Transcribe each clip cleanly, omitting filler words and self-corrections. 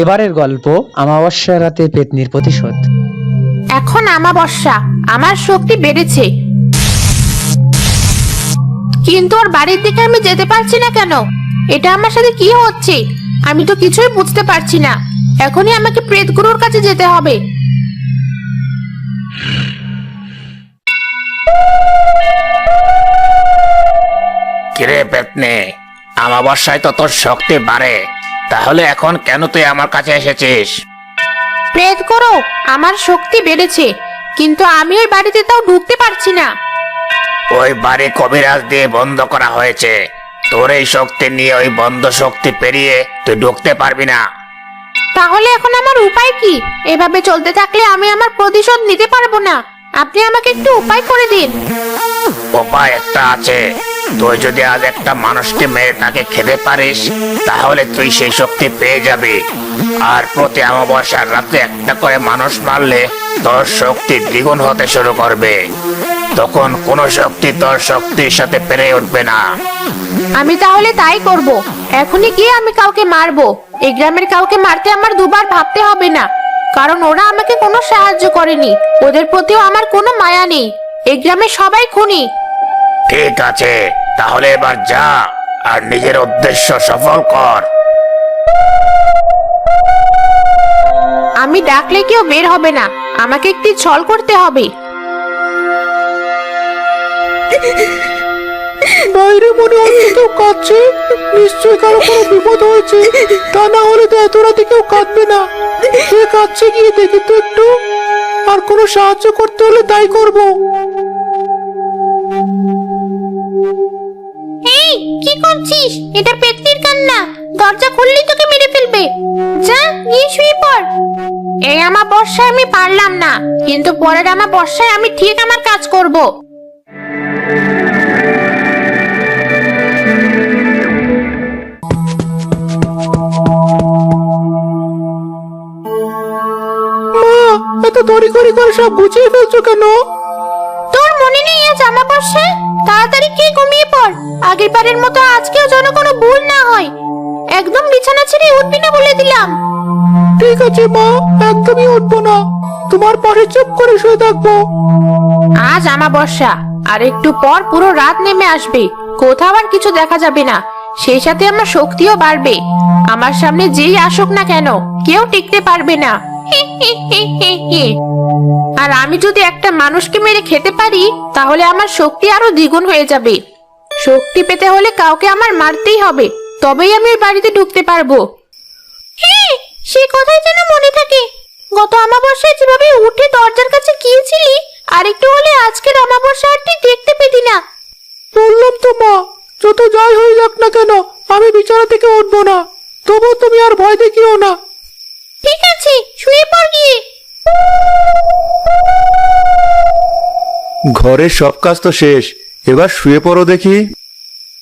এবারের গল্প অমাবস্যা রাতে পেতনির প্রতিশোধ। এখন অমাবস্যা, আমার শক্তি বেড়েছে, কিন্তু ওর বাড়ির দিকে আমি যেতে পারছি না কেন? এটা আমার সাথে কি হচ্ছে? আমি তো কিছুই বুঝতে পারছি না। এখনই আমাকে প্রেতগুরুর কাছে যেতে হবে। কিরে পেতনি, অমাবস্যায় তো তোর শক্তি বাড়ে, তাহলে এখন কেন তুই আমার কাছে এসেছিস? প্রেতগুরু, আমার শক্তি বেড়েছে, কিন্তু আমি ওই বাড়িতে তাও ঢুকতে পারছি না। ওই বাড়ি কবিরাজ দিয়ে বন্ধ করা হয়েছে। তোর এই শক্তি নিয়ে ওই বন্ধ শক্তি পেরিয়ে তুই ঢুকতে পারবি না। তাহলে এখন আমার উপায় কি? এভাবে চলতে থাকলে আমি আমার প্রতিশোধ নিতে পারবো না। আপনি আমাকে একটু উপায় করে দিন। উপায় একটা আছে। তুই যদি আজ একটা মানুষকে মেরে তাকে খেতে পারিস, তাহলে তুই সেই শক্তি পেয়ে যাবি। আর প্রতি অমাবস্যার রাতে একটা করে মানুষ মারলে তোর শক্তি দ্বিগুণ হতে শুরু করবে। তখন কোনো শক্তি তোর শক্তির সাথে পেরে উঠবে না। আমি তাহলে তাই করব। এখনই গিয়ে আমি কাউকে মারবো। এই গ্রামের কাউকে মারতে আমার দুবার ভাবতে হবে না, কারণ ওরা আমাকে কোনো সাহায্য করেনি। ওদের প্রতিও আমার কোনো মায়া নেই। এই গ্রামে সবাই খুনি। ঠিক আছে, তাহলে এবার যা আর নিজের উদ্দেশ্য সফল কর। আমি ডাকলে কেউ বের হবে না। আমাকে একটি ছল করতে হবে। বাইরে মনে হচ্ছে কেউ কাঁদছে। নিশ্চয়ই কারো কোনো বিপদ হয়েছে, তা না হলে তো এত রাতে কেউ কাঁদবে না। কে কাঁদছে গিয়ে দেখি তো একটু, আর কোনো সাহায্য করতে হলে তাই করব। এই, কি করছিস? এটা পেতনির কান্না। দরজা খুললেই তোকে মেরে ফেলবে। যা, গিয়ে শুয়ে পড়। এই অমাবস্যায় আমি পারলাম না, কিন্তু পরের অমাবস্যায় আমি ঠিক আমার কাজ করব। মা, এত তড়িঘড়ি করে সব গুছিয়ে ফেলছো কেন? তোর মনে নেই আজ অমাবস্যা? তাড়াতাড়ি কে ঘুমিয়ে পড়। আগের বারের মতো আজকেও যেন কোনো ভুল না হয়। একদম বিছানা ছেড়ে উঠবি না বলে দিলাম। ঠিক আছে মা, একদমই উঠবো না। তোমার পাশে চুপ করে শুয়ে থাকবো। আজ অমাবস্যা, আর একটু পর পুরো রাত নেমে আসবে। কোথাও আর কিছু দেখা যাবে না। সেই সাথে আমার শক্তিও বাড়বে। আমার সামনে যেই আসুক না কেন, কেউ টিকতে পারবে না। আর আমি যদি একটা মানুষকে মেরে খেতে পারি, তাহলে আমার শক্তি আরো দ্বিগুণ হয়ে যাবে। শক্তি পেতে হলে কাউকে আমার মারতেই হবে, তবেই আমি ওই বাড়িতে ঢুকতে পারবো। হ্যাঁ, সে কথাই যেন মনে থাকে। গত অমাবস্যায় যেভাবে উঠে দরজার কাছে গিয়েছিলি, আর একটু হলে আজকের অমাবস্যা আর তুই দেখতে পেতি না। বললাম তো মা, যত যাই হয়ে যাক না কেন, আমি বিছানা থেকে উঠবো না। তবু তুমি আর ভয় দেখিও না। ঠিক আছে, শুয়ে পড় গিয়ে। ঘরের সব কাজ তো শেষ, এবার শুয়ে পড়ো দেখি।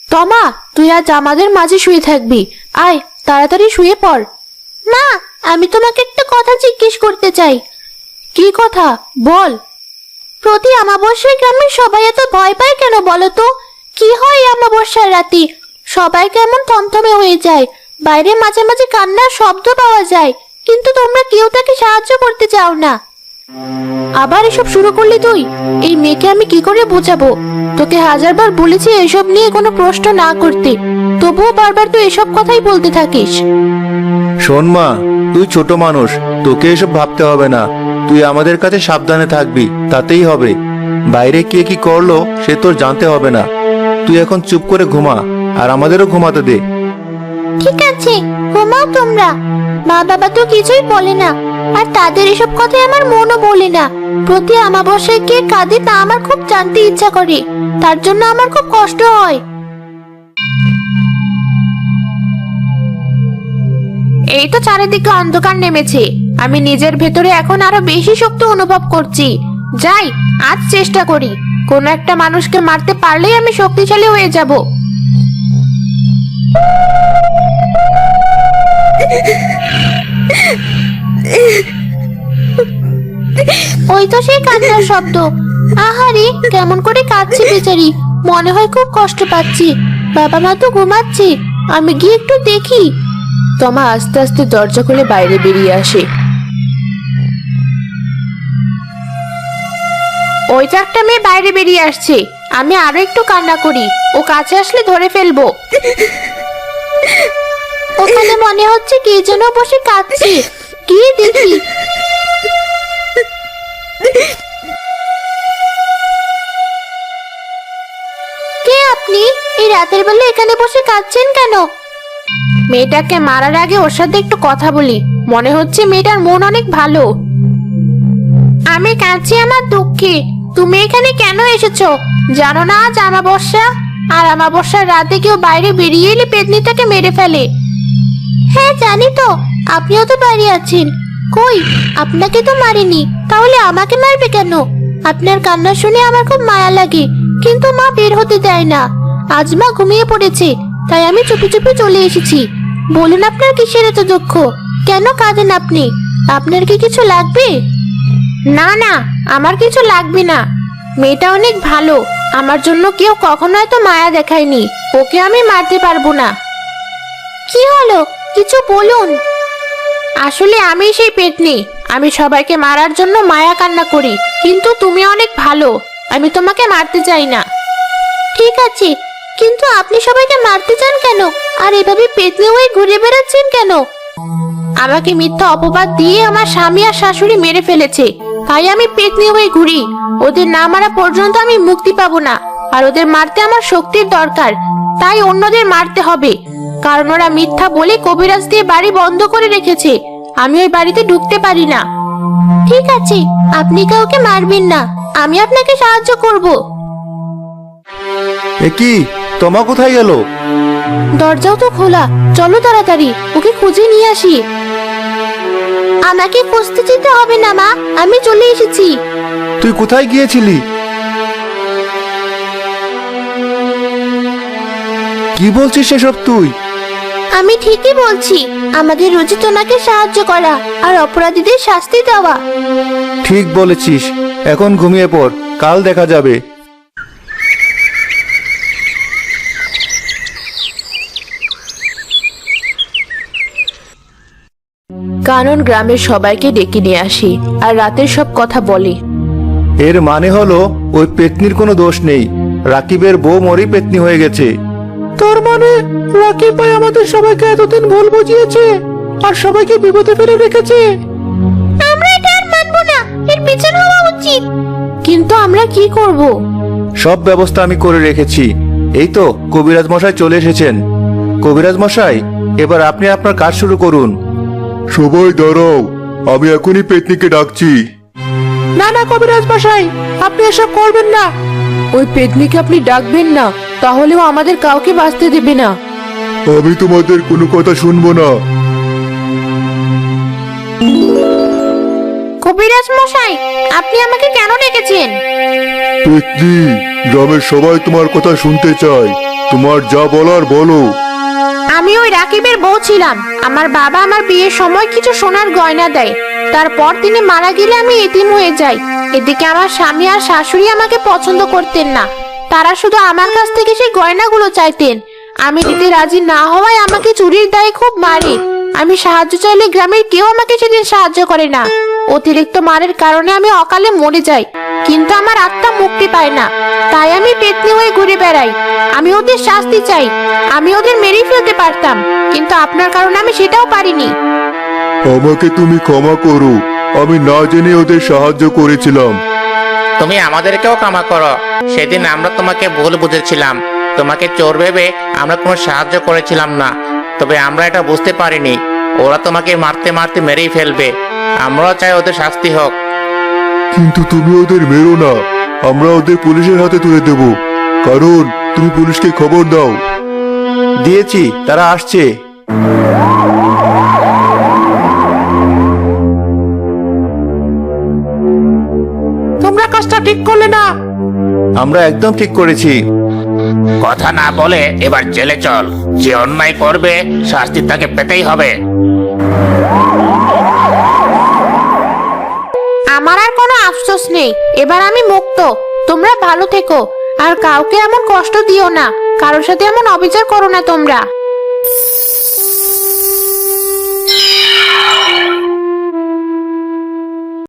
তমা, তুই আজ আমাদের মাঝে শুয়ে থাকবি। আয়, তাড়াতাড়ি শুয়ে পড়। মা, আমি তোমাকে একটা কথা জিজ্ঞেস করতে চাই। কি কথা? বল। প্রতি অমাবস্যায় গ্রামের সবাই এত ভয় পায় কেন বলো তো? কি হয় এই অমাবস্যার রাতে? সবাই কেমন থমথমে হয়ে যায়। বাইরে মাঝে মাঝে কান্নার শব্দ পাওয়া যায়, কিন্তু তোমরা কেউ তাকে সাহায্য করতে চাও না। আবার এসব শুরু করলি তুই? এই মেয়েকে আমি কি করে বোঝাবো? তোকে হাজারবার বলেছি এসব নিয়ে কোনো প্রশ্ন না করতে, তবুও বারবার তুই এসব কথাই বলতে থাকিস। শোন মা, তুই ছোট মানুষ, তোকে এসব ভাবতে হবে না। তুই আমাদের কাছে সাবধানে থাকবি, তাতেই হবে। বাইরে কে কি করলো সে তোর জানতে হবে না। তুই এখন চুপ করে ঘুমা, আর আমাদেরও ঘুমাতে দে। ঠিক আছে, ঘুমাও তোমরা। মা বাবা তো কিছুই বলে না, আর তাদের এসব কথাই আমার মনও বলে না। প্রতি অমাবস্যায় কে কাঁদে তা আমার খুব জানতে ইচ্ছা করে। তার জন্য আমার খুব কষ্ট হয়। এই তো চারিদিকে অন্ধকার নেমেছে। আমি নিজের ভেতরে এখন আরো বেশি শক্তি অনুভব করছি। যাই, আজ চেষ্টা করি। কোনো একটা মানুষকে মারতে পারলেই আমি শক্তিশালী হয়ে যাব। ওই তো সেই কান্নার শব্দ। আহারে, কেমন করে কাঁদছে বেচারি। মনে হয় খুব কষ্ট পাচ্ছি। বাবা মা তো ঘুমাচ্ছে। আমি গিয়ে একটু দেখি। তমা আস্তে আস্তে দরজা খুলে বাইরে বেরিয়ে আসে। ওই তো একটা মেয়ে বাইরে বেরিয়ে আসছে, আমি আরো একটু কান্না করি, ও কাছে আসলে ধরে ফেলবো। ওখানে মনে হচ্ছে কে যেন বসে কাঁদছে, গিয়ে দেখি। কে আপনি? এই রাতের বেলা এখানে বসে কাঁদছেন কেন? মেয়েটাকে মারার আগে ওর সাথে একটু কথা বলি, মনে হচ্ছে মেয়েটার মন অনেক ভালো। আমি কাঁদছি আমার দুঃখে। তুমি এখানে কেন এসেছো? জানো না আজ আমাবস্যা, আর আমাবস্যার রাতে কেউ বাইরে বেরিয়ে এলে পেতনিটাকে মেরে ফেলে। হ্যাঁ জানি তো, আপনিও তো বাইরে আছেন। কই, আপনাকে তো মারিনি, তাহলে আমাকে মারবে কেন? আপনার কান্না শুনে আমার খুব মায়া লাগে, কিন্তু মা বের হতে দেয় না। আজ মা ঘুমিয়ে পড়েছে, তাই আমি চুপি চুপি চলে এসেছি। বলুন আপনার কিসের এত দুঃখ? কেন কাঁদেন আপনি? আপনার কি কিছু লাগবে? না না, আমার কিছু লাগবে না। মেয়েটা অনেক ভালো, আমার জন্য কেউ কখনো এত মায়া দেখায়নি। ওকে আমি মারতে পারবো না। কি হলো, কিছু বলুন। আসলে আমি সেই পেতনি, আমি সবাইকে মারার জন্য মায়া কান্না করি, কিন্তু তুমি অনেক ভালো, আমি তোমাকে মারতে চাই না। ঠিক আছে, কিন্তু আপনি সবাইকে মারতে চান কেন? আর এভাবে পেতনি হয়ে ঘুরে বেড়াচ্ছেন কেন? আমাকে মিথ্যা অপবাদ দিয়ে আমার স্বামী আর শাশুড়ি মেরে ফেলেছে, তাই আমি পেতনি হয়ে ঘুরি। ওদের না মারা পর্যন্ত আমি মুক্তি পাবো না, আর ওদের মারতে আমার শক্তির দরকার, তাই অন্যদের মারতে হবে। কারণ ওরা মিথ্যা বলে কবিরাজ দিয়ে বাড়ি বন্ধ করে রেখেছে, আমি ওই বাড়িতে ঢুকতে পারি না। ঠিক আছে, আপনি কাউকে মারবেন না, আমি আপনাকে সাহায্য করব। এ কি, তোমা কোথায় গেল? দরজাও তো খোলা, চলো তাড়াতাড়ি ওকে খুঁজে নিয়ে আসি। আমাকে খুঁজতে যেতে হবে না মা, আমি চলে এসেছি। তুই কোথায় গিয়েছিলি? কি বলছিস সেসব তুই? আমি ঠিকই বলছি, আমাদের উচিত ওনাকে সাহায্য করা আর অপরাধীদের শাস্তি দেওয়া। ঠিক বলেছিস, এখন ঘুমিয়ে পড়, কাল দেখা যাবে। কানন গ্রামের সবাইকে ডেকে নিয়ে আসে আর রাতের সব কথা বলে। এর মানে হলো ওই পেতনির কোনো দোষ নেই, রাকিবের বউ মরি পেতনি হয়ে গেছে। তার মানে রাকিব ভাই আমাদের সবাইকে এতদিন ভুল বুঝিয়েছে আর সবাইকে বিপদে ফেলে রেখেছে। আমরা এটা আর মানবো না, এর বিচার হওয়া উচিত। কিন্তু আমরা কি করব? সব ব্যবস্থা আমি করে রেখেছি। এই তো কবিরাজ মশাই চলে এসেছেন। কবিরাজ মশাই, এবার আপনি আপনার কাজ শুরু করুন। সবাই দাঁড়াও, আমি এখনই পেতনিকে ডাকছি। না না কবিরাজ মশাই, আপনি এসব করবেন না। ওই পেতনিকে আপনি ডাকবেন না, তাহলেও আমাদের কাউকে বাঁচতে দেবে না। আমি তোমাদের কোনো কথা শুনবো না। কবিরাজ মশাই, আপনি আমাকে কেন ডেকেছেন? পেতনি, গ্রামের সবাই তোমার কথা শুনতে চায়, তোমার যা বলার বলো। আমি ওই রাকিবের বউ ছিলাম। আমার বাবা আমার বিয়ের সময় কিছু সোনার গয়না দেয়, তারপর তিনি মারা গেলে আমি এতিম হয়ে যাই। এদিকে আমার স্বামী আর শাশুড়ি আমাকে পছন্দ করতেন না, তারা শুধু আমার কাছ থেকে সেই গয়নাগুলো চাইতেন। আমি দিতে রাজি না হওয়ায় আমাকে চুরির দায়ে খুব মারে। আমি সাহায্য চাইলে গ্রামের কেউ আমাকে সেদিন সাহায্য করে না। অতিরিক্ত মারের কারণে আমি অকালে মরে যাই, কিন্তু আমার আত্মা মুক্তি পায় না, তাই আমি পেতনি হয়ে ঘুরে বেড়াই। আমি ওদের শাস্তি চাই, আমি ওদের মেরেই ফেলতে পারতাম, কিন্তু আপনার কারণে আমি সেটাও পারিনি। আমাকে তুমি ক্ষমা করো, আমি না জেনে ওদের সাহায্য করেছিলাম। তুমি আমাদেরকেও ক্ষমা করো, সেদিন আমরা তোমাকে ভুল বুঝেছিলাম। তোমাকে চোর ভেবে আমরা কোনো সাহায্য করেছিলাম না, তবে আমরা এটা বুঝতে পারিনি ওরা তোমাকে মারতে মারতে মেরেই ফেলবে। আমরাও চাই ওদের শাস্তি হোক। কিন্তু তুমি ওদের মেরো না, আমরা ওদের পুলিশের হাতে তুলে দেব। কারণ তুমি পুলিশকে খবর দাও। দিয়েছি, তারা আসছে। তোমরা কাজটা ঠিক করলে না। আমরা একদম ঠিক করেছি। কথা না বলে এবার জেলে চল, যে অন্যায় করবে শাস্তি তাকে পেতেই হবে। আমার আর কোনো আফসোস নেই, এবার আমি মুক্ত। তোমরা ভালো থেকো, আর কাউকে এমন কষ্ট দিও না, কারোর সাথে এমন অবিচার করো না তোমরা।